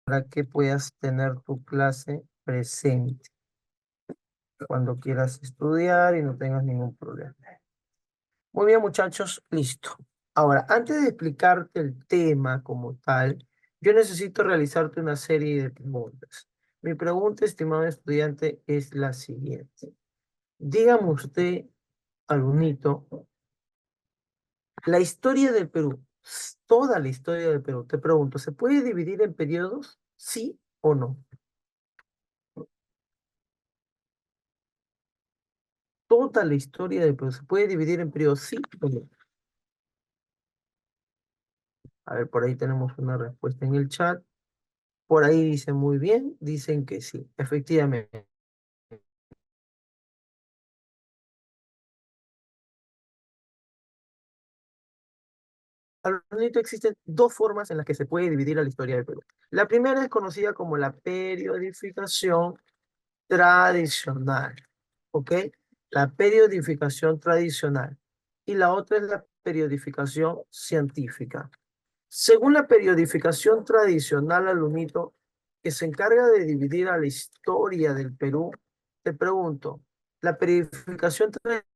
para que puedas tener tu clase presente cuando quieras estudiar y no tengas ningún problema. Muy bien, muchachos, listo. Ahora, antes de explicarte el tema como tal, yo necesito realizarte una serie de preguntas. Mi pregunta, estimado estudiante, es la siguiente. Dígame usted, alumnito, la historia del Perú, toda la historia del Perú, te pregunto, ¿se puede dividir en periodos? ¿Sí o no? Toda la historia del Perú se puede dividir en periodos, sí o no. A ver, por ahí tenemos una respuesta en el chat. Por ahí dicen muy bien, dicen que sí, efectivamente. Alonito, existen dos formas en las que se puede dividir a la historia del Perú. La primera es conocida como la periodificación tradicional, ¿ok? La periodificación tradicional. Y la otra es la periodificación científica. Según la periodificación tradicional, alumnito, que se encarga de dividir a la historia del Perú, te pregunto, la periodificación tradicional,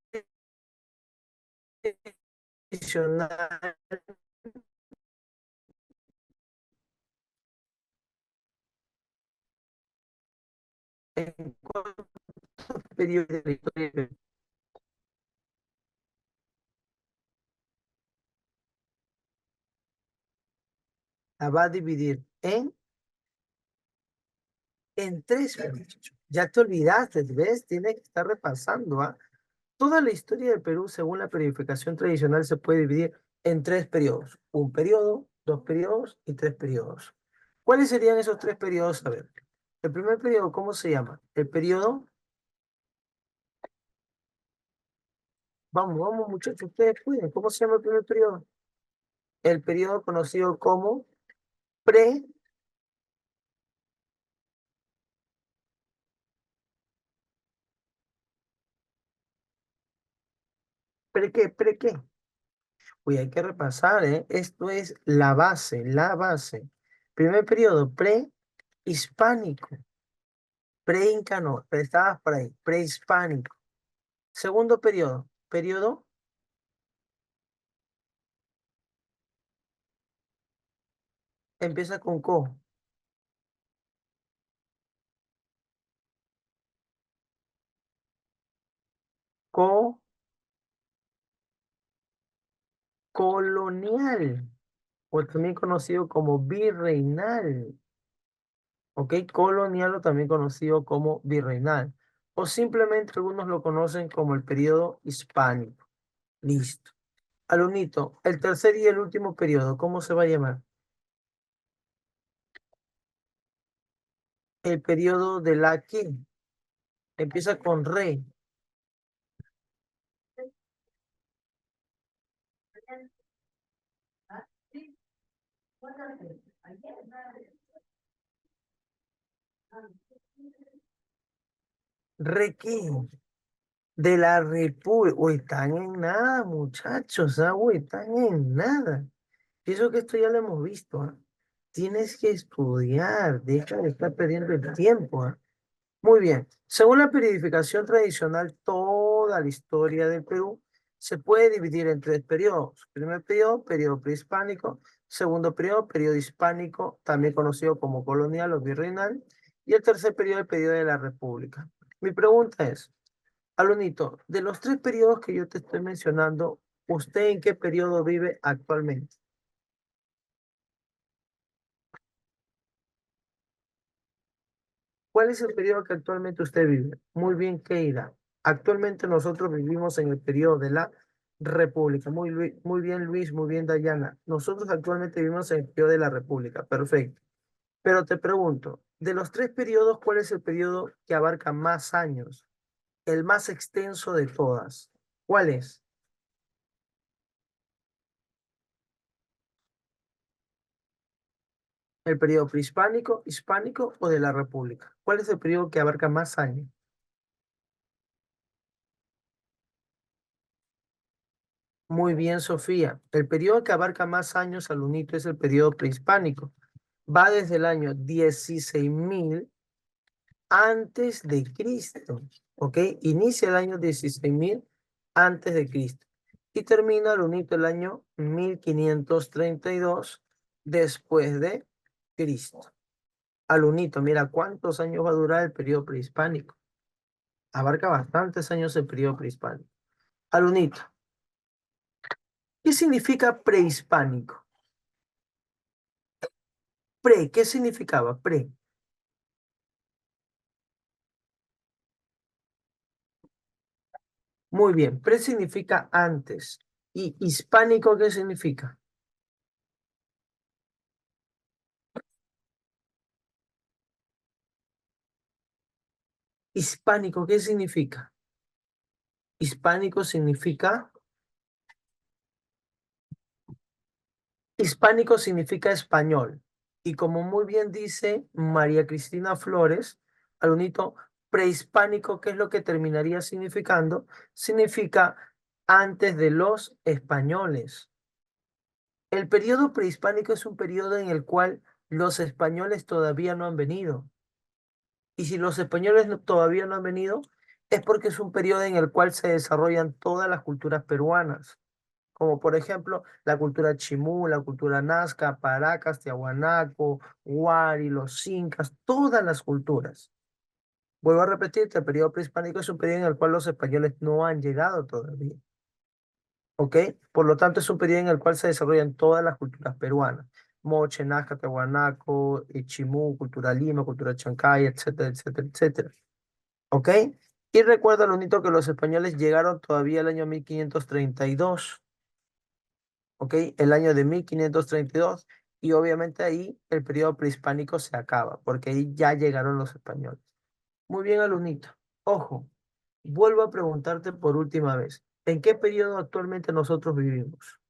¿en cuántos periodos de la historia del Perú la va a dividir en tres, muchachos? Ya te olvidaste, ¿ves? Tienes que estar repasando, ¿ah? Toda la historia del Perú, según la periodificación tradicional, se puede dividir en tres periodos. Un periodo, dos periodos y tres periodos. ¿Cuáles serían esos tres periodos? A ver, el primer periodo, ¿cómo se llama? El periodo, vamos, muchachos, ustedes pueden. ¿Cómo se llama el primer periodo? El periodo conocido como pre, ¿pre qué? Uy, hay que repasar, ¿eh? Esto es la base, la base. Primer periodo, prehispánico. Pre-inca no, pero estabas por ahí, prehispánico. Segundo periodo, periodo empieza con co, colonial, o también conocido como virreinal, ¿ok? Colonial o también conocido como virreinal, o simplemente algunos lo conocen como el periodo hispánico. Listo. Alumnito, el tercer y el último periodo, ¿cómo se va a llamar? El periodo de la que empieza con re. ¿Re qué? De la República. Uy, están en nada, muchachos. ¿Ah? Uy, están en nada. Pienso que esto ya lo hemos visto. ¿Ah? Tienes que estudiar. Deja de estar perdiendo el tiempo. ¿Ah? Muy bien. Según la periodificación tradicional, toda la historia del Perú se puede dividir en tres periodos. Primer periodo, periodo prehispánico. Segundo periodo, periodo hispánico, también conocido como colonial o virreinal. Y el tercer periodo, el periodo de la República. Mi pregunta es, Alunito, de los tres periodos que yo te estoy mencionando, ¿usted en qué periodo vive actualmente? ¿Cuál es el periodo que actualmente usted vive? Muy bien, Keira. Actualmente nosotros vivimos en el periodo de la República. Muy bien, Luis, muy bien, Dayana. Nosotros actualmente vivimos en el periodo de la República. Perfecto. Pero te pregunto, de los tres periodos, ¿cuál es el periodo que abarca más años? El más extenso de todas. ¿Cuál es? ¿El periodo prehispánico, hispánico o de la República? ¿Cuál es el periodo que abarca más años? Muy bien, Sofía. El periodo que abarca más años, alumnito, es el periodo prehispánico. Va desde el año 16.000 antes de Cristo, ¿ok? Inicia el año 16.000 antes de Cristo y termina Lunito el año 1532 después de Cristo. Alunito, mira cuántos años va a durar el periodo prehispánico. Abarca bastantes años el periodo prehispánico. Alunito, ¿qué significa prehispánico? ¿Qué significaba? Muy bien, pre significa antes. ¿Y hispánico qué significa? Hispánico, ¿qué significa? Hispánico hispánico significa español. Y como muy bien dice María Cristina Flores, alunito, prehispánico, ¿qué es lo que terminaría significando? Significa antes de los españoles. El periodo prehispánico es un periodo en el cual los españoles todavía no han venido. Y si los españoles todavía no han venido, es porque es un periodo en el cual se desarrollan todas las culturas peruanas, como por ejemplo la cultura chimú, la cultura nazca, paracas, tiahuanaco, huari, los incas, todas las culturas. Vuelvo a repetirte, el periodo prehispánico es un periodo en el cual los españoles no han llegado todavía. ¿Ok? Por lo tanto, es un periodo en el cual se desarrollan todas las culturas peruanas. Moche, Nazca, Tiahuanaco, Chimú, cultura Lima, cultura Chancay, etcétera, etcétera, etcétera. ¿Ok? Y recuerda, lo único que los españoles llegaron todavía el año 1532. ¿Ok? El año de 1532. Y obviamente ahí el periodo prehispánico se acaba, porque ahí ya llegaron los españoles. Muy bien, alumnito. Ojo, vuelvo a preguntarte por última vez. ¿En qué periodo actualmente nosotros vivimos?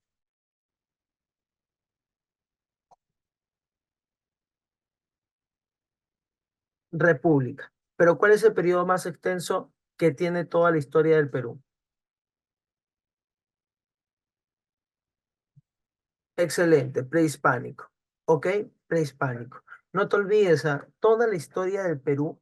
República. Pero ¿cuál es el periodo más extenso que tiene toda la historia del Perú? Excelente, prehispánico. ¿Ok? Prehispánico. No te olvides, toda la historia del Perú,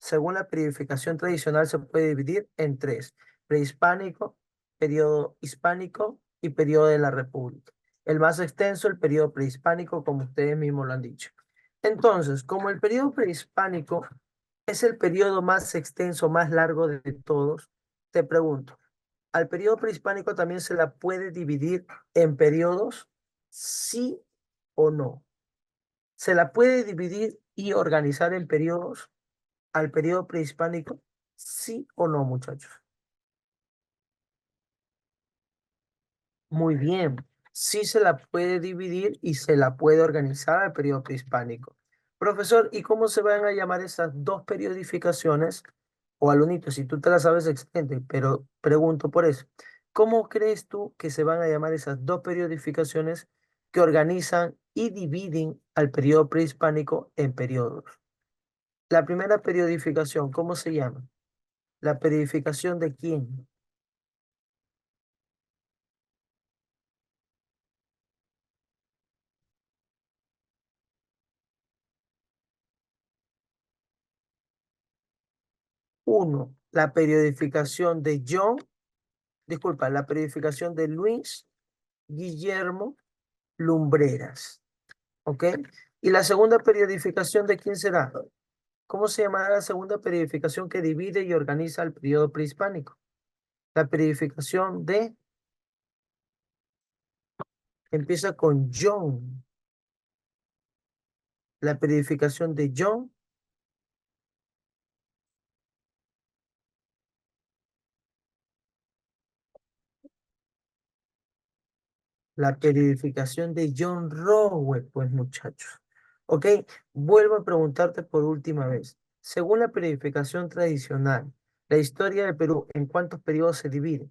según la periodificación tradicional, se puede dividir en tres: prehispánico, periodo hispánico y periodo de la República. El más extenso, el periodo prehispánico, como ustedes mismos lo han dicho. Entonces, como el periodo prehispánico es el periodo más extenso, más largo de todos, te pregunto, ¿al periodo prehispánico también se la puede dividir en periodos? ¿Sí o no? ¿Se la puede dividir y organizar en periodos al periodo prehispánico? ¿Sí o no, muchachos? Muy bien. Sí se la puede dividir y se la puede organizar al periodo prehispánico. Profesor, ¿y cómo se van a llamar esas dos periodificaciones? O alumnito, si tú te las sabes, excelente, pero pregunto por eso. ¿Cómo crees tú que se van a llamar esas dos periodificaciones que organizan y dividen al periodo prehispánico en periodos? La primera periodificación, ¿cómo se llama? ¿La periodificación de quién? Uno, la periodificación de la periodificación de Luis Guillermo Lumbreras, ¿ok? Y la segunda periodificación, ¿de quién será? ¿Cómo se llamará la segunda periodificación que divide y organiza el periodo prehispánico? La periodificación de, empieza con John, la periodificación de John, la periodificación de John Rowell, pues muchachos. ¿Ok? Vuelvo a preguntarte por última vez. Según la periodificación tradicional, la historia del Perú, ¿en cuántos periodos se divide?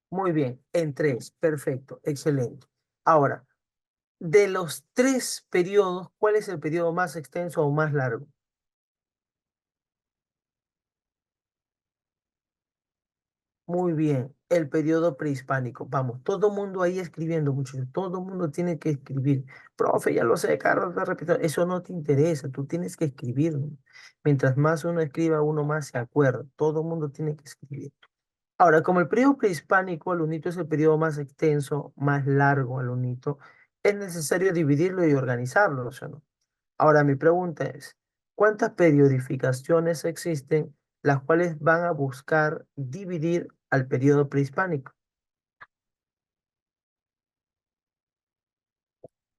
Muy bien, en tres. Perfecto, excelente. Ahora, de los tres periodos, ¿cuál es el periodo más extenso o más largo? Muy bien, el periodo prehispánico. Vamos, todo mundo ahí escribiendo, muchachos. Todo mundo tiene que escribir. Profe, ya lo sé, Carlos, está repitiendo. Eso no te interesa, tú tienes que escribirlo. Mientras más uno escriba, uno más se acuerda. Todo mundo tiene que escribir. Ahora, como el periodo prehispánico, Alunito, es el periodo más extenso, más largo, Alunito, es necesario dividirlo y organizarlo, ¿sí o no? Ahora, mi pregunta es, ¿cuántas periodificaciones existen las cuales van a buscar dividir al periodo prehispánico?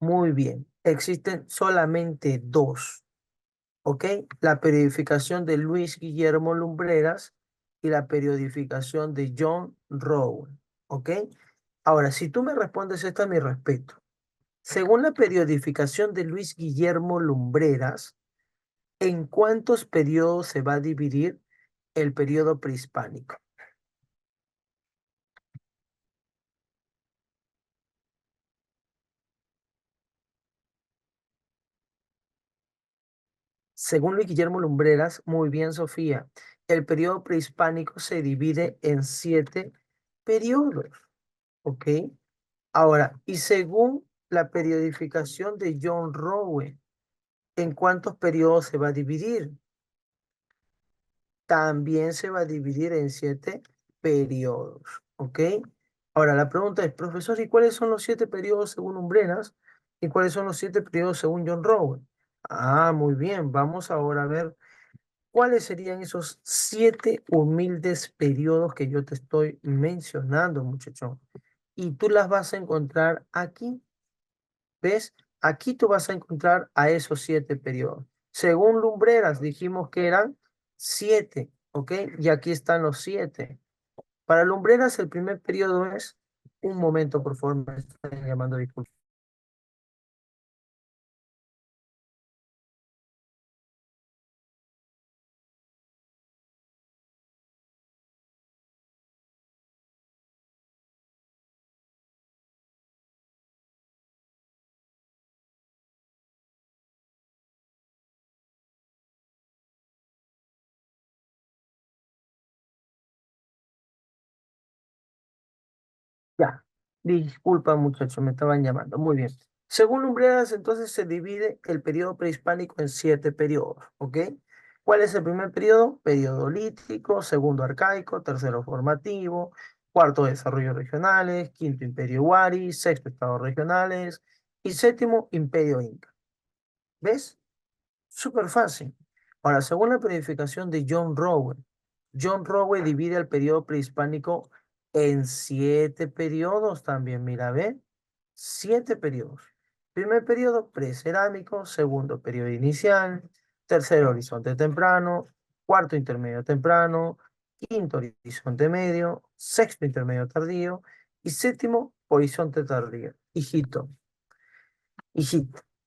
Muy bien, existen solamente dos, ¿ok? La periodificación de Luis Guillermo Lumbreras y la periodificación de John Rowe, ¿ok? Ahora, si tú me respondes esta, mi respeto. Según la periodificación de Luis Guillermo Lumbreras, ¿en cuántos periodos se va a dividir el periodo prehispánico? Según Luis Guillermo Lumbreras, muy bien, Sofía, el periodo prehispánico se divide en 7 periodos, ¿ok? Ahora, y según la periodificación de John Rowe, ¿en cuántos periodos se va a dividir? También se va a dividir en 7 periodos, ¿ok? Ahora, la pregunta es, profesor, ¿y cuáles son los 7 periodos según Lumbreras? ¿Y cuáles son los 7 periodos según John Rowe? Ah, muy bien, vamos ahora a ver cuáles serían esos 7 humildes periodos que yo te estoy mencionando, muchachón. Y tú las vas a encontrar aquí, ¿ves? Aquí tú vas a encontrar a esos 7 periodos. Según Lumbreras dijimos que eran 7, ¿ok? Y aquí están los 7. Para Lumbreras el primer periodo es, un momento, por favor, me están llamando, disculpa. Ya, disculpa, muchachos, me estaban llamando. Muy bien. Según Lumbreras, entonces se divide el periodo prehispánico en 7 periodos, ¿ok? ¿Cuál es el primer periodo? Periodo lítico, segundo arcaico, tercero formativo, cuarto desarrollos regionales, quinto imperio Wari, sexto estados regionales y séptimo imperio Inca. ¿Ves? Súper fácil. Ahora, según la planificación de John Rowe divide el periodo prehispánico en 7 periodos también, mira, ve, 7 periodos. Primer periodo precerámico, segundo periodo inicial, tercero horizonte temprano, cuarto intermedio temprano, quinto horizonte medio, sexto intermedio tardío y séptimo horizonte tardío. Hijito,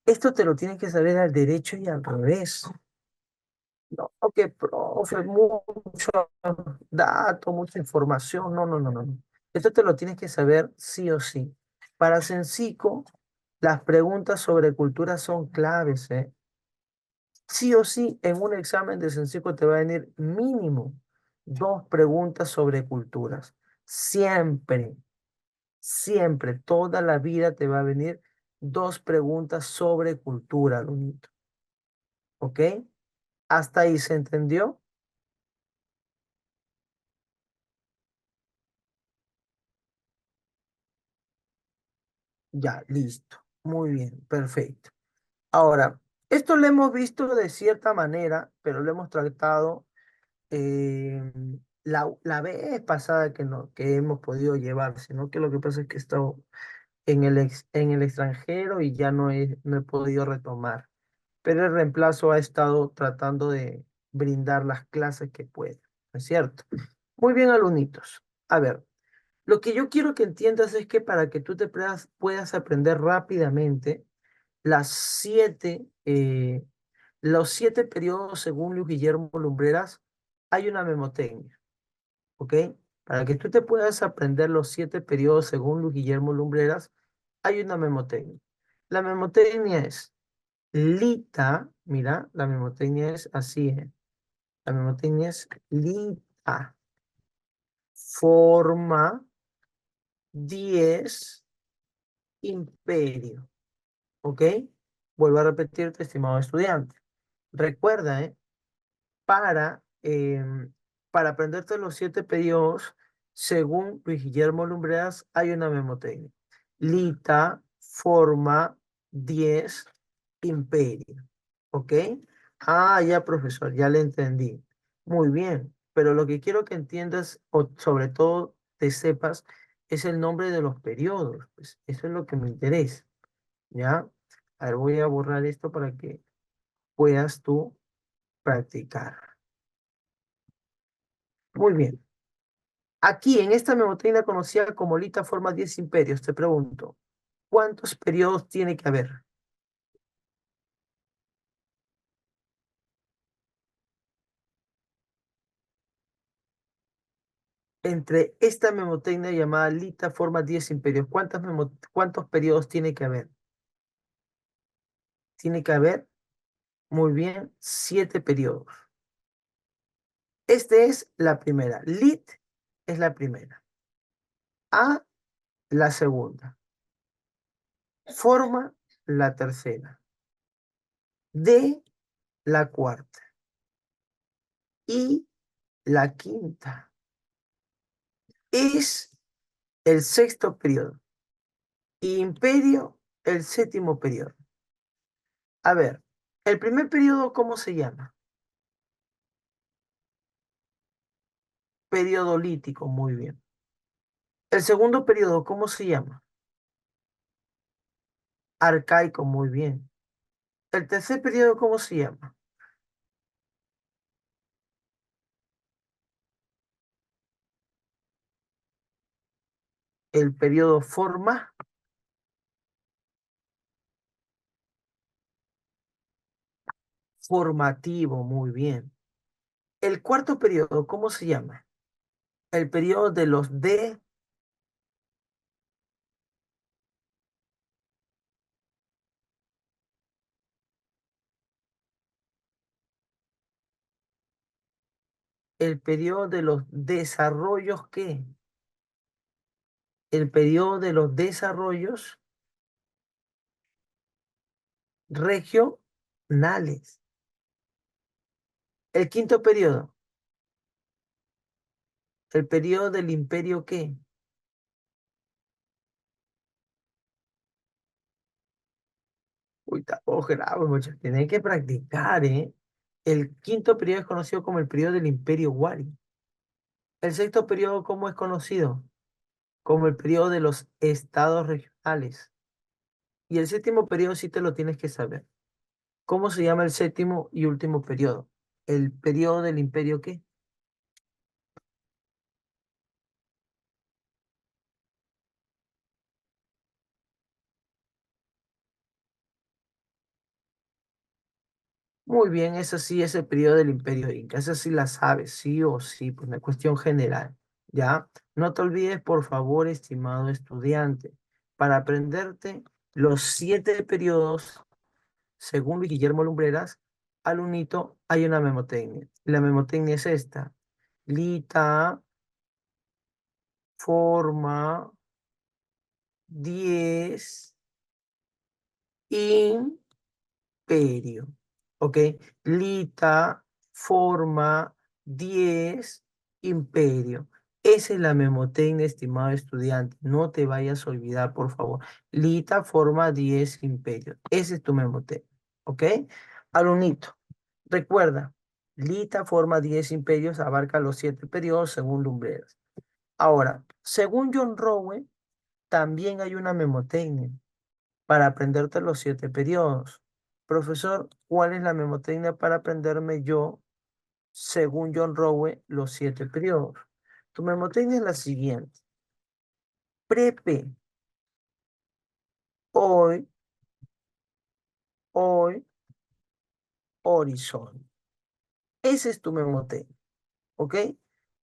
esto te lo tienes que saber al derecho y al revés. No, que profe, mucho dato, mucha información. No, no, no, no, no. Esto te lo tienes que saber sí o sí. Para Sencico, las preguntas sobre cultura son claves, ¿eh? Sí o sí, en un examen de Sencico te va a venir mínimo 2 preguntas sobre culturas. Siempre, siempre, toda la vida te va a venir 2 preguntas sobre cultura, Lunito. ¿Ok? ¿Hasta ahí se entendió? Ya, listo. Muy bien, perfecto. Ahora, esto lo hemos visto de cierta manera, pero lo hemos tratado eh, la vez pasada que, no, que hemos podido llevar, sino que lo que pasa es que he estado en el extranjero y ya no he podido retomar. Pero el reemplazo ha estado tratando de brindar las clases que puede, ¿no es cierto? Muy bien, alumnitos. A ver, lo que yo quiero que entiendas es que para que tú puedas aprender rápidamente las los 7 periodos según Luis Guillermo Lumbreras, hay una memotecnia, ¿ok? Para que tú te puedas aprender los 7 periodos según Luis Guillermo Lumbreras, hay una memotecnia. La memotecnia es lita, mira, la memotecnia es así, ¿eh? La memotecnia es lita. forma 10 imperio. ¿Ok? Vuelvo a repetirte, estimado estudiante. Recuerda, para aprenderte los 7 periodos, según Luis Guillermo Lumbreras, hay una memotecnia. Lita, forma, 10, imperio. ¿Ok? Ah, ya, profesor, ya le entendí. Muy bien, pero lo que quiero que entiendas, o sobre todo te sepas, es el nombre de los periodos. Pues, eso es lo que me interesa. ¿Ya? A ver, voy a borrar esto para que puedas tú practicar. Muy bien. Aquí, en esta memotecnia conocida como Lita forma 10 imperios, te pregunto, ¿cuántos periodos tiene que haber? Entre esta memotecnia llamada Lita forma 10 imperios, ¿cuántos periodos tiene que haber? Tiene que haber, muy bien, 7 periodos. Esta es la primera. Lit es la primera. A, la segunda. Forma, la tercera. D, la cuarta. Y la quinta es el sexto periodo. Y imperio, el séptimo periodo. A ver, el primer periodo, ¿cómo se llama? Periodo lítico, muy bien. El segundo periodo, ¿cómo se llama? Arcaico, muy bien. El tercer periodo, ¿cómo se llama? El periodo formativo, muy bien. El cuarto periodo, ¿cómo se llama? El periodo de los el periodo de los desarrollos, ¿qué? El periodo de los desarrollos regionales. El quinto periodo, el periodo del imperio, ¿qué? Uy, está todo grave, muchachos. Tienen que practicar, ¿eh? El quinto periodo es conocido como el periodo del imperio Wari. El sexto periodo, ¿cómo es conocido? Como el periodo de los estados regionales. Y el séptimo periodo sí te lo tienes que saber. ¿Cómo se llama el séptimo y último periodo? El periodo del imperio, ¿qué? Muy bien, ese sí es el periodo del Imperio Inca. Esa sí la sabes, sí o sí, pues una cuestión general, ¿ya? No te olvides, por favor, estimado estudiante, para aprenderte los 7 periodos, según Luis Guillermo Lumbreras, al unito hay una memotecnia. La memotecnia es esta. Lita, forma, 10, imperio. ¿Ok? Lita, forma, 10, imperio. Esa es la memotecnia, estimado estudiante. No te vayas a olvidar, por favor. Lita, forma, 10, imperio. Ese es tu memotecnia. ¿Ok? Alunito. Recuerda, Lita, forma, 10 imperios, abarca los 7 periodos según Lumbreras. Ahora, según John Rowe, también hay una memotecnia para aprenderte los 7 periodos. Profesor, ¿cuál es la memotecnia para aprenderme yo, según John Rowe, los 7 periodos? Tu memotecnia es la siguiente. Prepe, hoy, hoy, horizonte. Ese es tu memotecnia, ¿ok?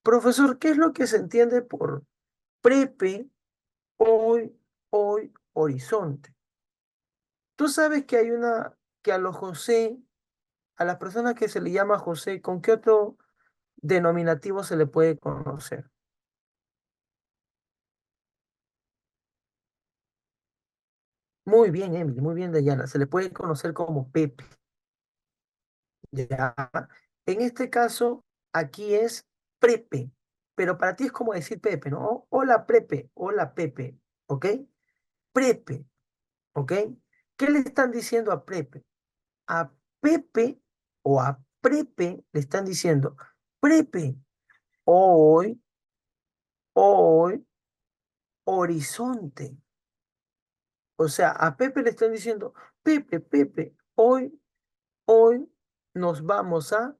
Profesor, ¿qué es lo que se entiende por prepe, hoy, horizonte? Tú sabes que hay que a los José, a las personas que se le llama José, ¿con qué otro denominativo se le puede conocer? Muy bien, Emily, muy bien, Dayana. Se le puede conocer como Pepe. Ya. En este caso, aquí es Prepe, pero para ti es como decir Pepe, ¿no? Hola Pepe, ¿ok? Prepe, ¿ok? ¿Qué le están diciendo a Prepe? A Pepe o a Prepe le están diciendo, Prepe, hoy, hoy, horizonte. O sea, a Pepe le están diciendo, Pepe, hoy nos vamos a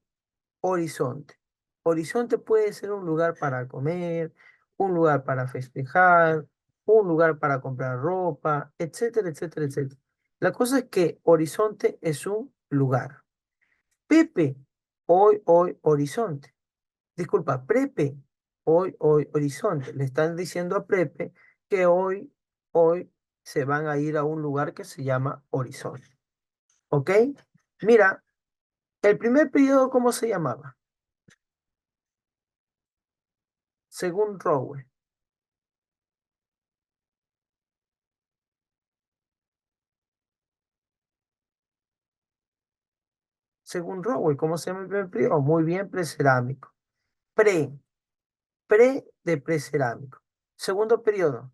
Horizonte. Horizonte puede ser un lugar para comer, un lugar para festejar, un lugar para comprar ropa, etcétera, etcétera, etcétera. La cosa es que Horizonte es un lugar. Pepe, hoy, Horizonte. Disculpa, Prepe, hoy, Horizonte. Le están diciendo a Prepe que hoy se van a ir a un lugar que se llama Horizonte. ¿Ok? Mira, el primer periodo, ¿cómo se llamaba? Según Rowe. Según Rowe, ¿cómo se llama el primer periodo? Muy bien, precerámico. Pre, pre de precerámico. Segundo periodo.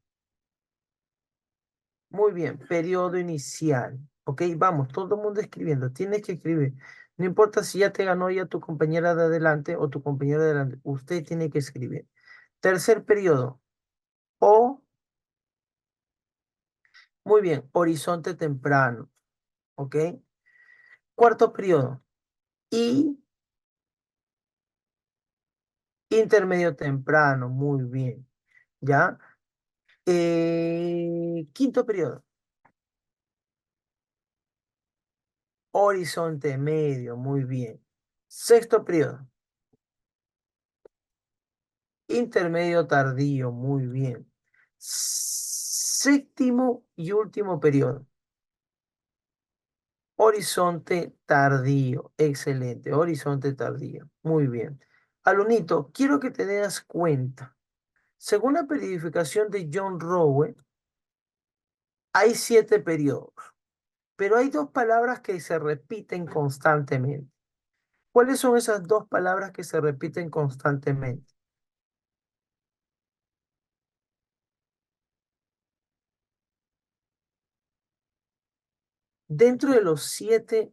Muy bien, periodo inicial. Ok, vamos, todo el mundo escribiendo. Tienes que escribir. No importa si ya te ganó ya tu compañera de adelante o tu compañero de adelante. Usted tiene que escribir. Tercer periodo. O, muy bien, horizonte temprano. Ok. Cuarto periodo. Y intermedio temprano. Muy bien. ¿Ya? Quinto periodo. Horizonte medio, muy bien. Sexto periodo. Intermedio tardío, muy bien. Séptimo y último periodo. Horizonte tardío, excelente. Horizonte tardío, muy bien. Alunito, quiero que te des cuenta. Según la periodificación de John Rowe, hay 7 periodos, pero hay 2 palabras que se repiten constantemente. ¿Cuáles son esas 2 palabras que se repiten constantemente? Dentro de los 7,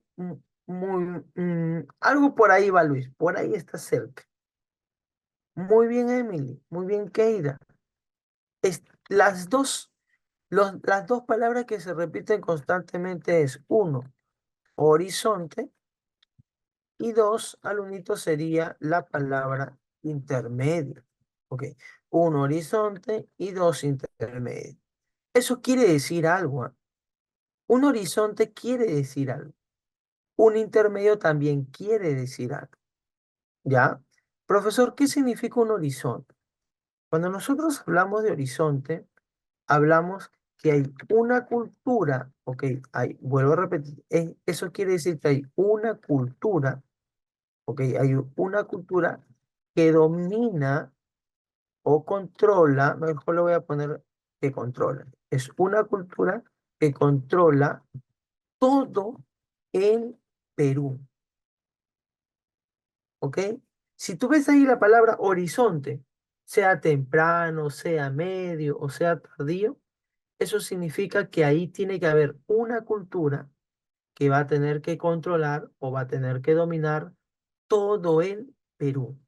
algo por ahí va Luis, por ahí está cerca. Muy bien, Emily, muy bien, Keira. Es, las dos palabras que se repiten constantemente es uno, horizonte, y dos, alunito, sería la palabra intermedio. Ok, uno, horizonte y dos, intermedio. Eso quiere decir algo. ¿Ah? Un horizonte quiere decir algo. Un intermedio también quiere decir algo. ¿Ya? Profesor, ¿qué significa un horizonte? Cuando nosotros hablamos de horizonte, hablamos que hay una cultura, ok, vuelvo a repetir, eso quiere decir que hay una cultura, ok, hay una cultura que domina o controla, mejor le voy a poner que controla, es una cultura que controla todo el Perú. ¿Ok? Si tú ves ahí la palabra horizonte, sea temprano, sea medio o sea tardío, eso significa que ahí tiene que haber una cultura que va a tener que controlar o va a tener que dominar todo el Perú.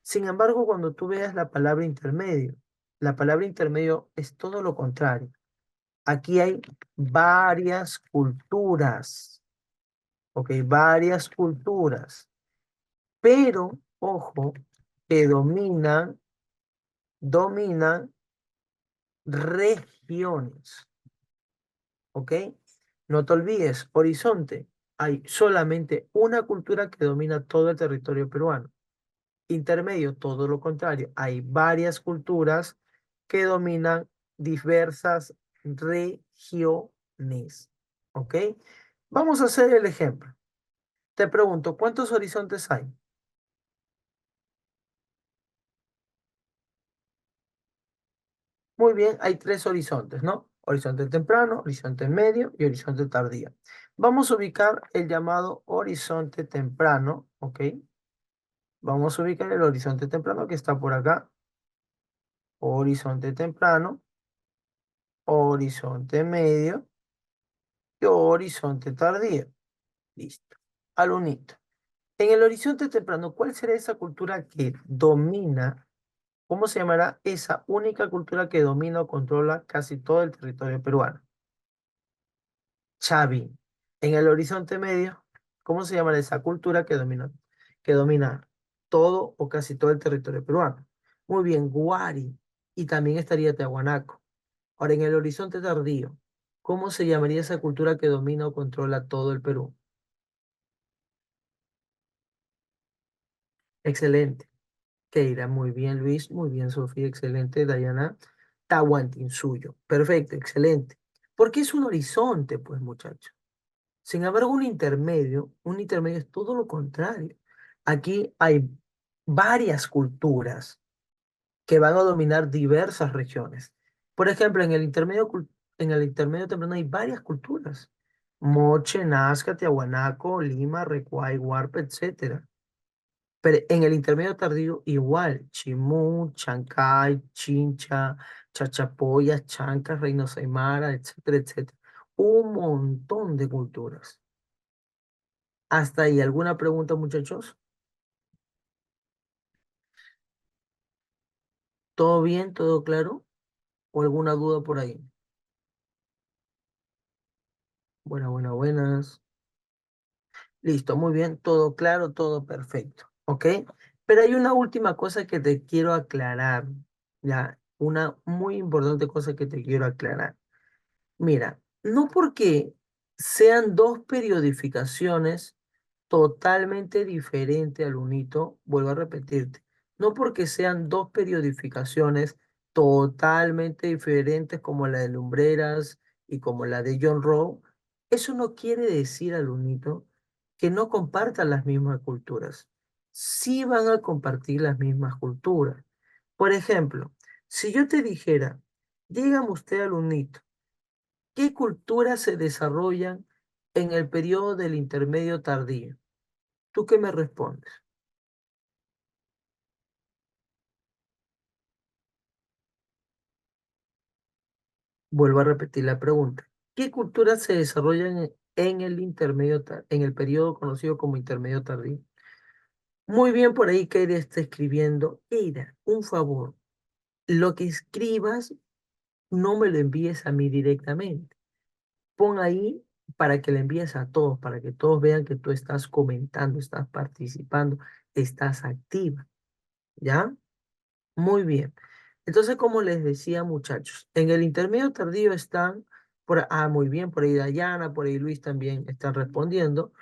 Sin embargo, cuando tú veas la palabra intermedio es todo lo contrario. Aquí hay varias culturas, ¿ok? Varias culturas, pero, ojo, que dominan regiones, ¿ok? No te olvides, horizonte, hay solamente una cultura que domina todo el territorio peruano. Intermedio, todo lo contrario, hay varias culturas que dominan diversas regiones, ¿ok? Vamos a hacer el ejemplo. Te pregunto, ¿cuántos horizontes hay? Muy bien, hay 3 horizontes, ¿no? Horizonte temprano, horizonte medio y horizonte tardío. Vamos a ubicar el llamado horizonte temprano, ¿ok? Vamos a ubicar el horizonte temprano que está por acá. Horizonte temprano, horizonte medio y horizonte tardío. Listo. Alunito. En el horizonte temprano, ¿cuál será esa cultura que domina? ¿Cómo se llamará esa única cultura que domina o controla casi todo el territorio peruano? Chavín. En el horizonte medio, ¿cómo se llamará esa cultura que domina todo o casi todo el territorio peruano? Muy bien, Guari. Y también estaría Tiahuanaco. Ahora, en el horizonte tardío, ¿cómo se llamaría esa cultura que domina o controla todo el Perú? Excelente. Keira, muy bien, Luis, muy bien, Sofía, excelente, Dayana. Tahuantinsuyo. Perfecto, excelente. Porque es un horizonte, pues, muchachos. Sin embargo, un intermedio es todo lo contrario. Aquí hay varias culturas que van a dominar diversas regiones. Por ejemplo, en el intermedio temprano hay varias culturas. Moche, Nazca, Tiahuanaco, Lima, Recuay, Huarpe, etcétera. Pero en el intermedio tardío igual, Chimú, Chancay, Chincha, Chachapoyas, Chancas, Reinos Aymara, etcétera, etcétera. Un montón de culturas. ¿Hasta ahí alguna pregunta, muchachos? ¿Todo bien? ¿Todo claro? ¿O alguna duda por ahí? Buenas, buenas, buenas. Listo, muy bien, todo claro, todo perfecto, ¿ok? Pero hay una última cosa que te quiero aclarar, ya, una muy importante cosa que te quiero aclarar. Mira, no porque sean dos periodificaciones totalmente diferentes al unito, vuelvo a repetirte, no porque sean dos periodificaciones totalmente diferentes como la de Lumbreras y como la de John Rowe, eso no quiere decir al unito que no compartan las mismas culturas. Sí van a compartir las mismas culturas. Por ejemplo, si yo te dijera, dígame usted al unito, ¿qué culturas se desarrollan en el periodo del intermedio tardío? ¿Tú qué me respondes? Vuelvo a repetir la pregunta. ¿Qué culturas se desarrollan en el periodo conocido como intermedio tardío? Muy bien, por ahí Keira está escribiendo. Keira, un favor, lo que escribas no me lo envíes a mí directamente. Pon ahí para que le envíes a todos, para que todos vean que tú estás comentando, estás participando, estás activa. ¿Ya? Muy bien. Entonces, como les decía, muchachos, en el intermedio tardío están, muy bien, por ahí Dayana, por ahí Luis también están respondiendo.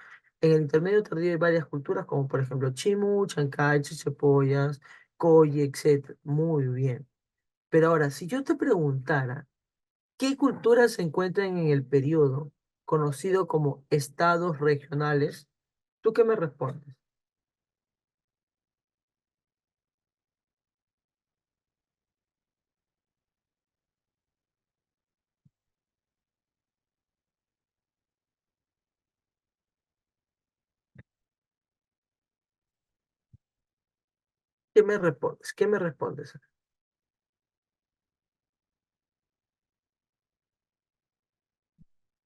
En el intermedio tardío hay varias culturas, como por ejemplo Chimu, Chancay, Chichepollas, Coyi, etc. Muy bien. Pero ahora, si yo te preguntara, ¿qué culturas se encuentran en el periodo conocido como estados regionales? ¿Tú qué me respondes? ¿Qué me respondes? ¿Qué me respondes?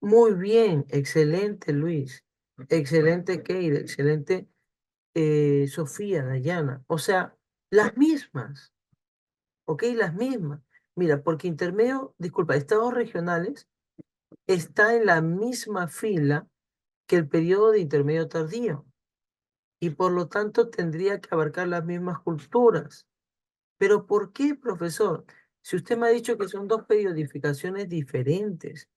Muy bien, excelente Luis, excelente Keira, excelente Sofía, Dayana. O sea, las mismas, ¿ok? Las mismas. Mira, porque estados regionales está en la misma fila que el periodo de intermedio tardío y por lo tanto tendría que abarcar las mismas culturas. Pero ¿por qué, profesor? Si usted me ha dicho que son dos periodificaciones diferentes.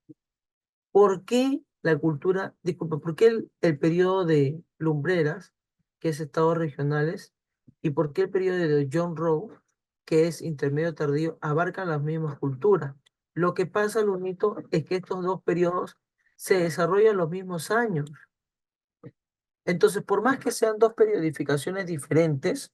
¿Por qué por qué el periodo de Lumbreras, que es estados regionales, y por qué el periodo de John Rowe, que es intermedio tardío, abarcan las mismas culturas? Lo que pasa, Lunito, es que estos dos periodos se desarrollan los mismos años. Entonces, por más que sean dos periodificaciones diferentes,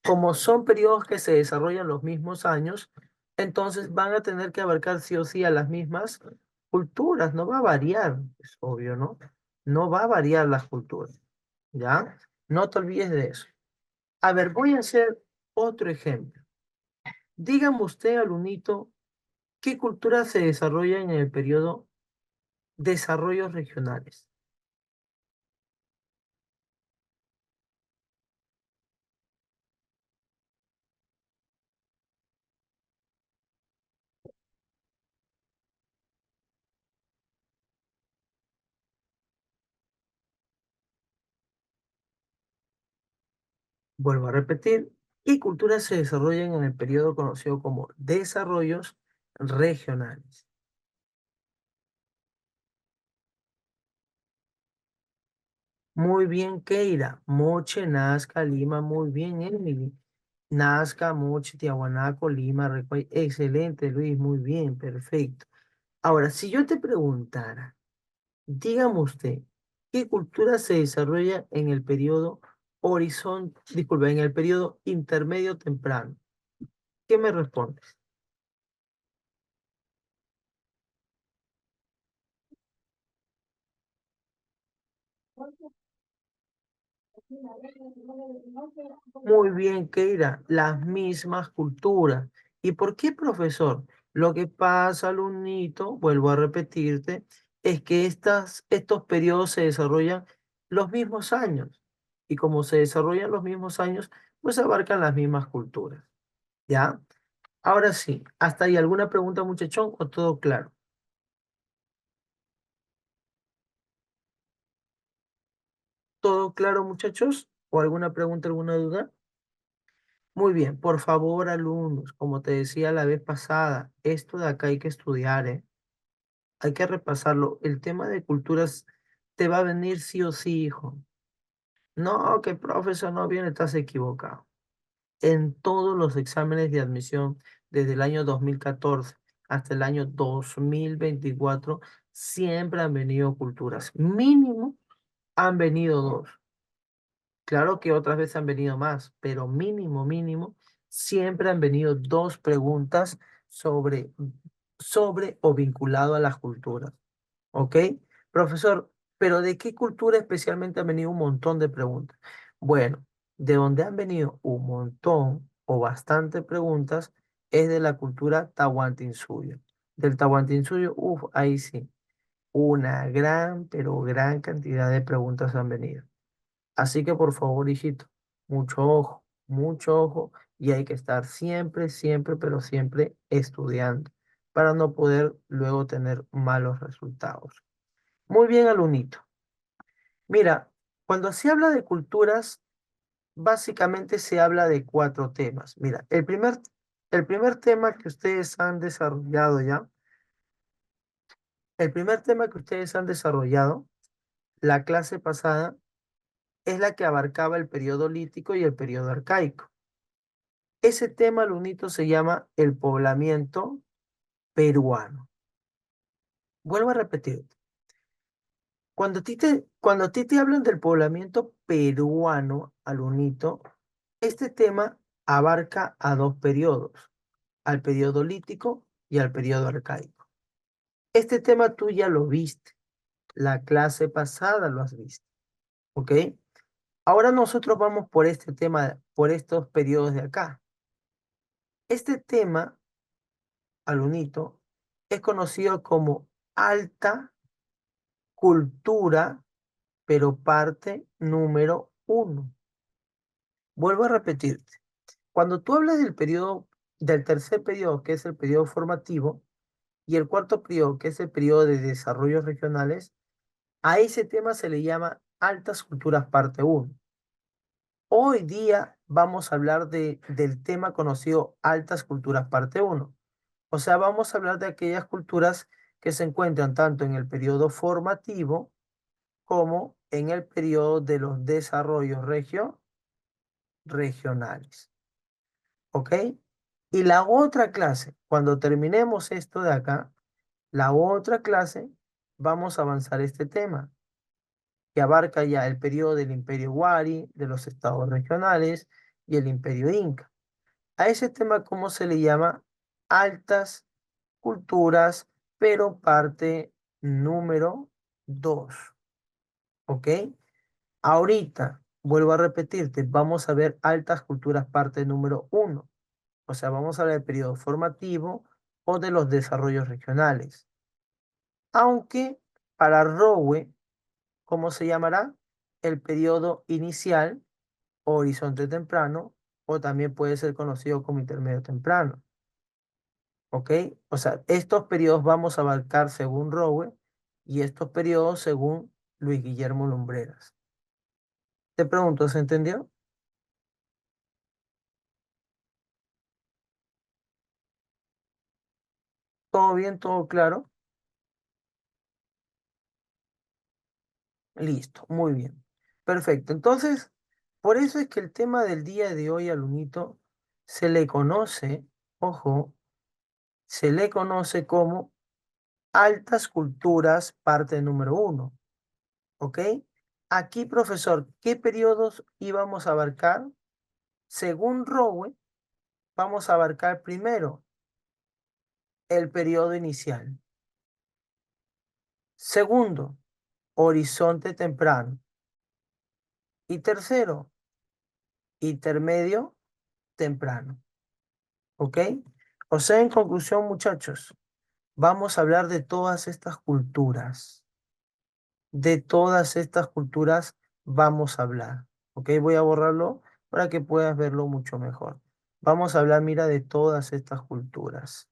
como son periodos que se desarrollan los mismos años, Entonces van a tener que abarcar sí o sí a las mismas culturas, no va a variar, es obvio, ¿no? No va a variar las culturas, ¿ya? No te olvides de eso. A ver, voy a hacer otro ejemplo. Dígame usted, alumnito, ¿qué cultura se desarrolla en el periodo desarrollos regionales? Vuelvo a repetir, ¿qué culturas se desarrollan en el periodo conocido como desarrollos regionales? Muy bien, Keira. Moche, Nazca, Lima. Muy bien, Emily. Nazca, Moche, Tiahuanaco, Lima, Recuay. Excelente, Luis. Muy bien, perfecto. Ahora, si yo te preguntara, dígame usted, ¿qué cultura se desarrolla en el periodo disculpe, en el periodo intermedio temprano? ¿Qué me respondes? Muy bien, Keira, las mismas culturas. ¿Y por qué, profesor? Lo que pasa, alumnito, vuelvo a repetirte, es que estos periodos se desarrollan los mismos años. Y como se desarrollan los mismos años, pues abarcan las mismas culturas. ¿Ya? Ahora sí, ¿hasta ahí alguna pregunta, muchachón, o todo claro? ¿Todo claro, muchachos? ¿O alguna pregunta, alguna duda? Muy bien, por favor, alumnos, como te decía la vez pasada, esto de acá hay que estudiar, ¿eh? Hay que repasarlo. El tema de culturas te va a venir sí o sí, hijo. No, que profesor no viene, estás equivocado. En todos los exámenes de admisión, desde el año 2014 hasta el año 2024, siempre han venido culturas. Mínimo han venido dos. Claro que otras veces han venido más, pero mínimo, mínimo, siempre han venido dos preguntas sobre, sobre o vinculado a las culturas. ¿Ok? Profesor, pero ¿de qué cultura especialmente han venido un montón de preguntas? Bueno, de donde han venido un montón o bastante preguntas es de la cultura Tahuantinsuyo. Del Tahuantinsuyo, uff, ahí sí, una gran, pero gran cantidad de preguntas han venido. Así que por favor, hijito, mucho ojo y hay que estar siempre, siempre, pero siempre estudiando para no poder luego tener malos resultados. Muy bien, alumnito. Mira, cuando se habla de culturas, básicamente se habla de cuatro temas. Mira, el primer tema que ustedes han desarrollado ya, el primer tema que ustedes han desarrollado, la clase pasada, es la que abarcaba el periodo lítico y el periodo arcaico. Ese tema, Lunito, se llama el poblamiento peruano. Vuelvo a repetir. Cuando a ti te hablan del poblamiento peruano, Alunito, este tema abarca a dos periodos, al periodo lítico y al periodo arcaico. Este tema tú ya lo viste, la clase pasada lo has visto, ¿ok? Ahora nosotros vamos por este tema, por estos periodos de acá. Este tema, Alunito, es conocido como alta cultura, pero parte número uno. Vuelvo a repetirte. Cuando tú hablas del periodo, del tercer periodo, que es el periodo formativo, y el cuarto periodo, que es el periodo de desarrollos regionales, a ese tema se le llama altas culturas parte uno. Hoy día vamos a hablar del tema conocido altas culturas parte uno. O sea, vamos a hablar de aquellas culturas que se encuentran tanto en el periodo formativo como en el periodo de los desarrollos regionales. ¿Ok? Y la otra clase, cuando terminemos esto de acá, la otra clase, vamos a avanzar este tema, que abarca ya el periodo del Imperio Wari, de los estados regionales y el Imperio Inca. A ese tema, ¿cómo se le llama? altas culturas, pero parte número 2. ¿Ok? Ahorita, vuelvo a repetirte, vamos a ver altas culturas parte número 1. O sea, vamos a ver el periodo formativo o de los desarrollos regionales. Aunque para Rowe, ¿cómo se llamará? El periodo inicial, horizonte temprano, o también puede ser conocido como intermedio temprano. ¿Ok? O sea, estos periodos vamos a abarcar según Rowe y estos periodos según Luis Guillermo Lumbreras. Te pregunto, ¿se entendió? ¿Todo bien? ¿Todo claro? Listo, muy bien. Perfecto. Entonces, por eso es que el tema del día de hoy al unito se le conoce, ojo, se le conoce como altas culturas, parte número 1. ¿Ok? Aquí, profesor, ¿qué periodos íbamos a abarcar? Según Rowe, vamos a abarcar primero el periodo inicial. Segundo, horizonte temprano. Y tercero, intermedio temprano. ¿Ok? O sea, en conclusión, muchachos, vamos a hablar de todas estas culturas. De todas estas culturas vamos a hablar. ¿Ok? Voy a borrarlo para que puedas verlo mucho mejor. Vamos a hablar, mira, de todas estas culturas.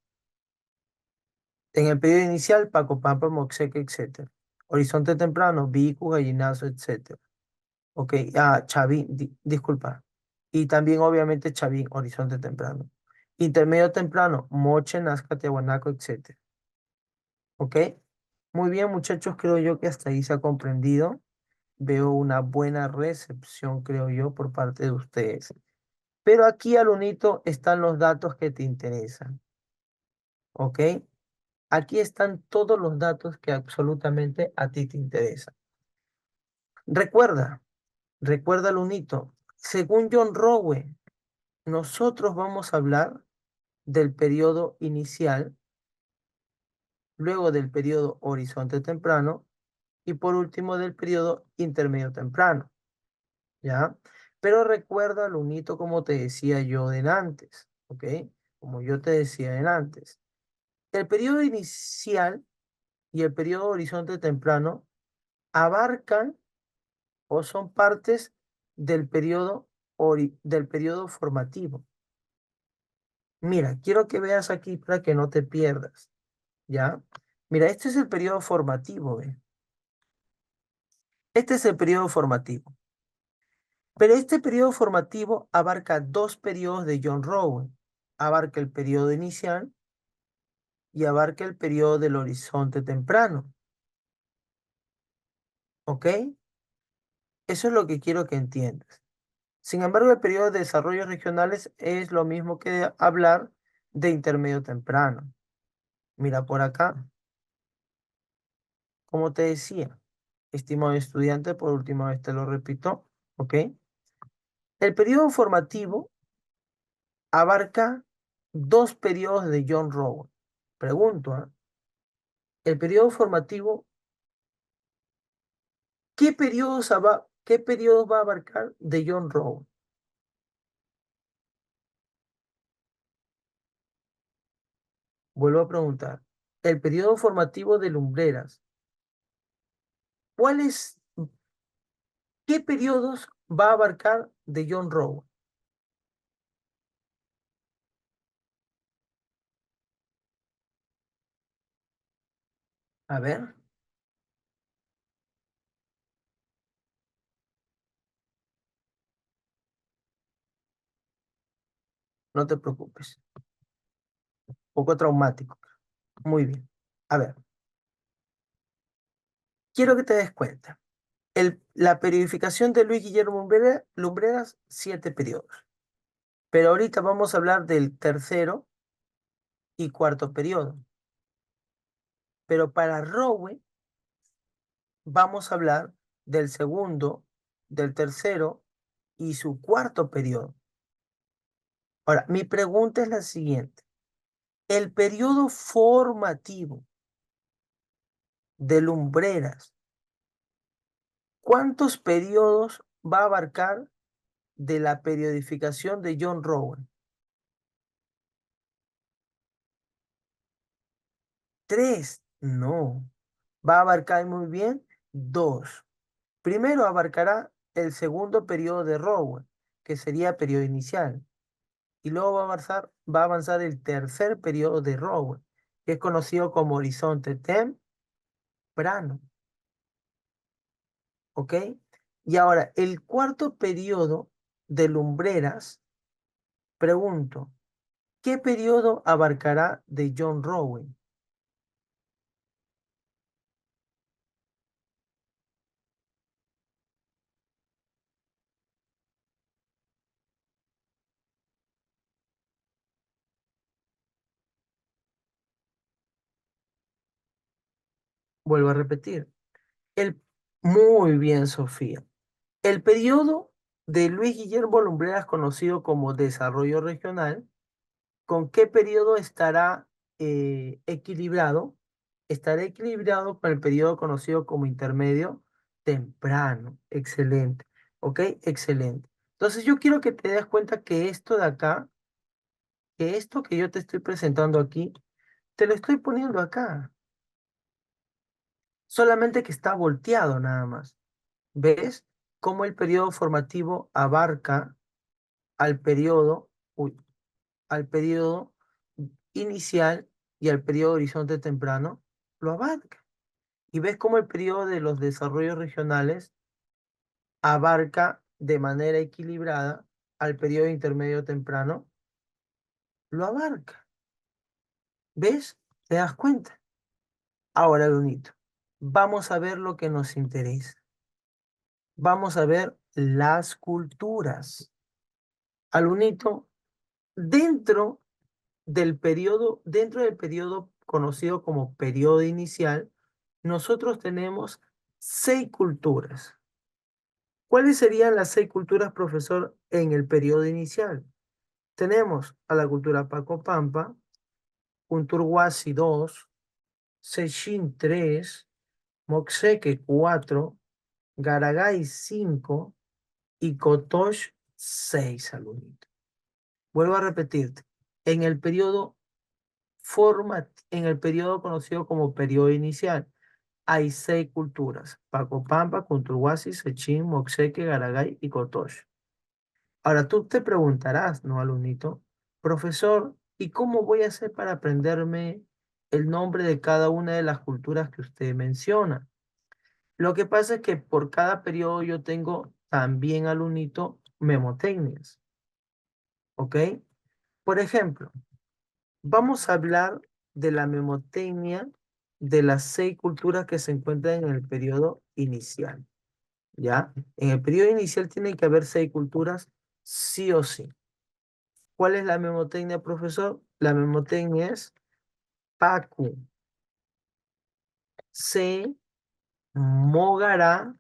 En el periodo inicial, Paco Pampa, Moxeca, etc. Horizonte temprano, Bicu, Gallinazo, etc. Ok, Chavín, disculpa. Y también, obviamente, Chavín, Horizonte temprano. Intermedio temprano, Moche, Nazca, Tiahuanaco, etc. Ok, muy bien, muchachos, creo yo que hasta ahí se ha comprendido. Veo una buena recepción, creo yo, por parte de ustedes. Pero aquí al unito están los datos que te interesan. ¿Ok? Aquí están todos los datos que absolutamente a ti te interesan. Recuerda, recuerda al unito. Según John Rowe, nosotros vamos a hablar del periodo inicial, luego del periodo horizonte temprano y por último del periodo intermedio temprano. ¿Ya? Pero recuerda al unito como te decía yo de antes, ¿ok? Como yo te decía de antes. El periodo inicial y el periodo horizonte temprano abarcan o son partes del periodo, del periodo formativo. Mira, quiero que veas aquí para que no te pierdas, ¿ya? Mira, este es el periodo formativo, ¿ve? Este es el periodo formativo. Pero este periodo formativo abarca dos periodos de John Rowe. Abarca el periodo inicial y abarca el periodo del horizonte temprano, ¿ok? Eso es lo que quiero que entiendas. Sin embargo, el periodo de desarrollos regionales es lo mismo que hablar de intermedio temprano. Mira por acá, como te decía, estimado estudiante, por última vez te lo repito, ¿ok? El periodo formativo abarca dos periodos de John Rowe. Pregunto, ¿ah? El periodo formativo, qué periodos va a abarcar de John Rowe? Vuelvo a preguntar. El periodo formativo de Lumbreras, ¿cuáles, qué periodos va a abarcar de John Rowe? A ver, no te preocupes. Poco traumático. Muy bien. A ver, quiero que te des cuenta. La periodificación de Luis Guillermo Lumbreras, 7 periodos. Pero ahorita vamos a hablar del tercero y cuarto periodo. Pero para Rowe vamos a hablar del segundo, del tercero y su cuarto periodo. Ahora, mi pregunta es la siguiente. El periodo formativo de Lumbreras, ¿cuántos periodos va a abarcar de la periodificación de John Rowan? ¿Tres? No. Va a abarcar muy bien dos. Primero abarcará el segundo periodo de Rowan, que sería periodo inicial. Y luego va a avanzar el tercer periodo de Rowan, que es conocido como horizonte temprano. ¿Ok? Y ahora, el cuarto periodo de Lumbreras, pregunto, ¿qué periodo abarcará de John Rowan? Vuelvo a repetir. El, Muy bien, Sofía. El periodo de Luis Guillermo Lumbreras, conocido como desarrollo regional, ¿con qué periodo estará equilibrado? Estará equilibrado con el periodo conocido como intermedio temprano. Excelente. ¿Ok? Excelente. Entonces yo quiero que te des cuenta que esto de acá, que esto que yo te estoy presentando aquí, te lo estoy poniendo acá. Solamente que está volteado nada más. ¿Ves cómo el periodo formativo abarca al periodo, uy, al periodo inicial y al periodo horizonte temprano? Lo abarca. Y ves cómo el periodo de los desarrollos regionales abarca de manera equilibrada al periodo intermedio temprano. Lo abarca. ¿Ves? ¿Te das cuenta? Ahora, Lunito, vamos a ver lo que nos interesa. Vamos a ver las culturas. Alunito, dentro dentro del periodo conocido como periodo inicial, nosotros tenemos 6 culturas. ¿Cuáles serían las 6 culturas, profesor, en el periodo inicial? Tenemos a la cultura Paco Pampa, Unturhuasi 2, Sechín 3, Moxeque 4, Garagay 5 y Kotosh 6, alumnito. Vuelvo a repetirte. En el periodo en el periodo conocido como periodo inicial, hay 6 culturas: Paco Pampa, Cunturhuasi, Sechín, Moxeque, Garagay y Kotosh. Ahora tú te preguntarás, ¿no, alumnito? Profesor, ¿y cómo voy a hacer para aprenderme el nombre de cada una de las culturas que usted menciona? Lo que pasa es que por cada periodo yo tengo también, alumnito, memotecnias, ¿ok? Por ejemplo, vamos a hablar de la memotecnia de las 6 culturas que se encuentran en el periodo inicial, ¿ya? En el periodo inicial tiene que haber 6 culturas, sí o sí. ¿Cuál es la memotecnia, profesor? La memotecnia es Pacu se mogará,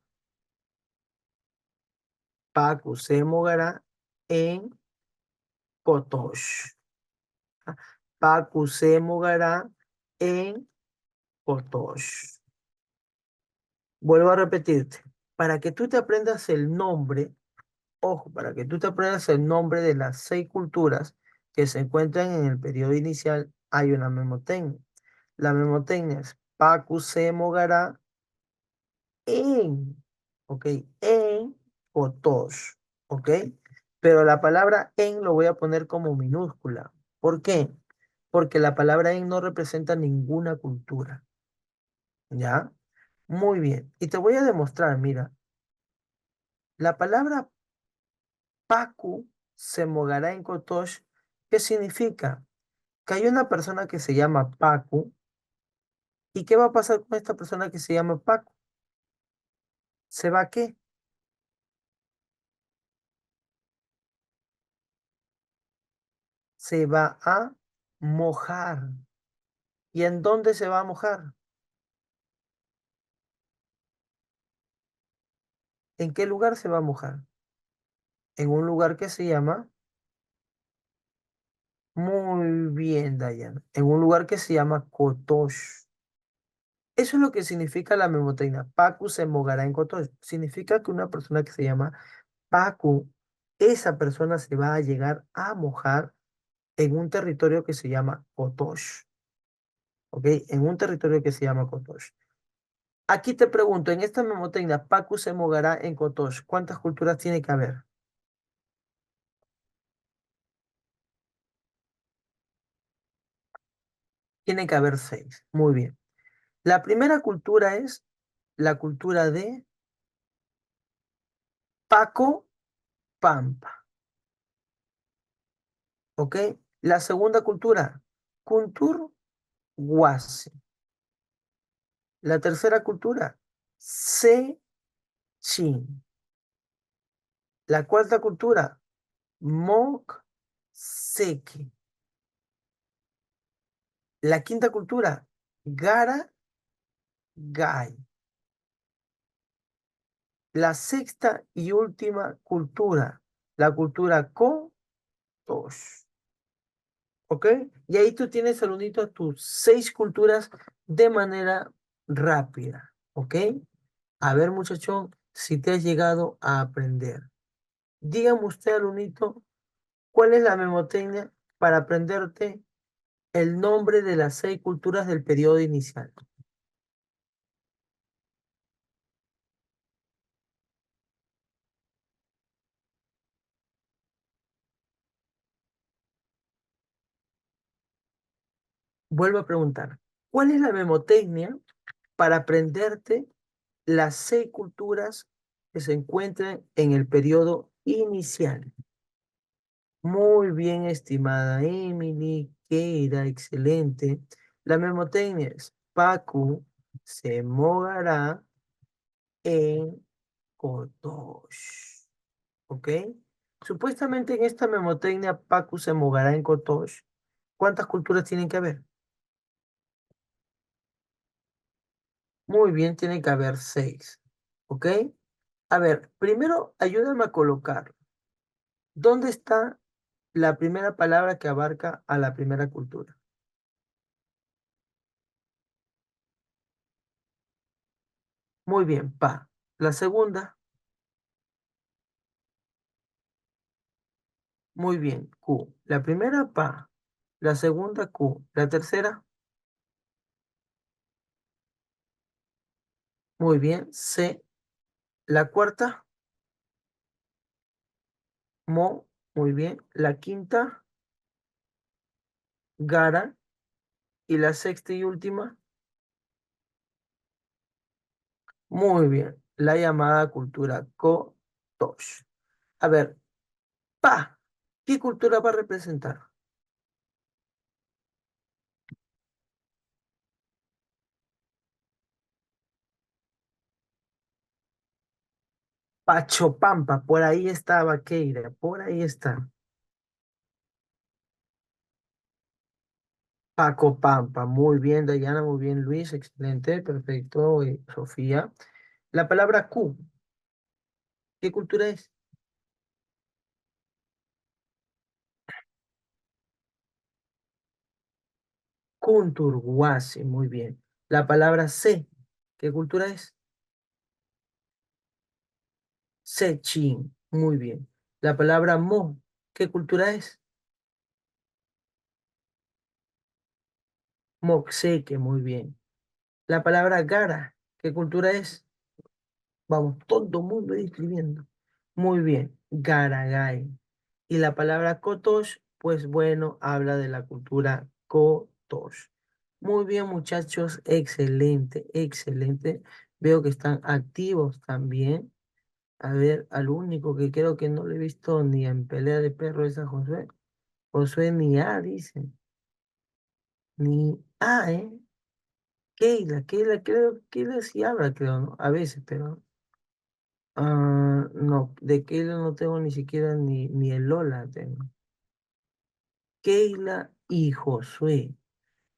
Pacu se mogará en Kotosh. Pacu se mogará en Kotosh. Vuelvo a repetirte, para que tú te aprendas el nombre, ojo, para que tú te aprendas el nombre de las 6 culturas que se encuentran en el periodo inicial, hay una memotecnia. La memotecnia es Pacu se mogará en, ¿ok? En Kotosh, ¿ok? Pero la palabra en lo voy a poner como minúscula. ¿Por qué? Porque la palabra en no representa ninguna cultura, ¿ya? Muy bien. Y te voy a demostrar, mira, la palabra Pacu se mogará en Kotosh. ¿Qué significa? Que hay una persona que se llama Pacu. ¿Y qué va a pasar con esta persona que se llama Pacu? ¿Se va a qué? Se va a mojar. ¿Y en dónde se va a mojar? ¿En qué lugar se va a mojar? En un lugar que se llama Muy bien, Dayana. En un lugar que se llama Kotosh. Eso es lo que significa la memotecnia. Pacu se mogará en Kotosh. Significa que una persona que se llama Pacu, esa persona se va a llegar a mojar en un territorio que se llama Kotosh. ¿Ok? En un territorio que se llama Kotosh. Aquí te pregunto, en esta memotecnia, Pacu se mogará en Kotosh. ¿Cuántas culturas tiene que haber? Tiene que haber 6. Muy bien. La primera cultura es la cultura de Paco Pampa. ¿Ok? La segunda cultura, Kuntur Huasi. La tercera cultura, Sechin. La cuarta cultura, Mok Seki. La quinta cultura, Gara Gai. La sexta y última cultura, la cultura Kotosh. ¿Ok? Y ahí tú tienes, alumnito, tus 6 culturas de manera rápida. ¿Ok? A ver, muchachón, si te has llegado a aprender. Dígame usted, alumnito, ¿cuál es la memotecnia para aprenderte el nombre de las 6 culturas del periodo inicial? Vuelvo a preguntar, ¿cuál es la memotecnia para aprenderte las 6 culturas que se encuentran en el periodo inicial? Muy bien, estimada Emily, Keira, excelente. La memotecnia es Pacu se mogará en Kotosh. ¿Ok? Supuestamente en esta memotecnia Pacu se mogará en Kotosh. ¿Cuántas culturas tienen que haber? Muy bien, tiene que haber 6. ¿Ok? A ver, primero ayúdame a colocar. ¿Dónde está la primera palabra que abarca a la primera cultura? Muy bien, pa. La segunda, muy bien, Q. La primera, pa. La segunda, Q. La tercera, muy bien, C. La cuarta, Mo. Muy bien. La quinta, Gara. Y la sexta y última, muy bien. La llamada cultura Kotosh. A ver, pa. ¿Qué cultura va a representar? Pachopampa. Por ahí estaba Keira. Por ahí está. Paco Pampa, muy bien, Dayana, muy bien, Luis, excelente, perfecto, Sofía. La palabra Q, ¿qué cultura es? Kunturhuasi, muy bien. La palabra C, ¿qué cultura es? Sechin, muy bien. La palabra Mo, ¿qué cultura es? Moxeque, muy bien. La palabra Gara, ¿qué cultura es? Vamos, todo el mundo ahí escribiendo. Muy bien, Garagay. Y la palabra Kotosh, pues bueno, habla de la cultura Kotosh. Muy bien, muchachos, excelente, excelente. Veo que están activos también. A ver, al único que creo que no lo he visto ni en pelea de perro es a Josué. Josué ni A, dice. Ni A, ¿eh? Keila, creo, Keila sí habla, creo, ¿no? A veces, pero no, de Keila no tengo ni siquiera ni el Lola tengo. Keila y Josué.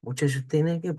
Muchachos, tienen que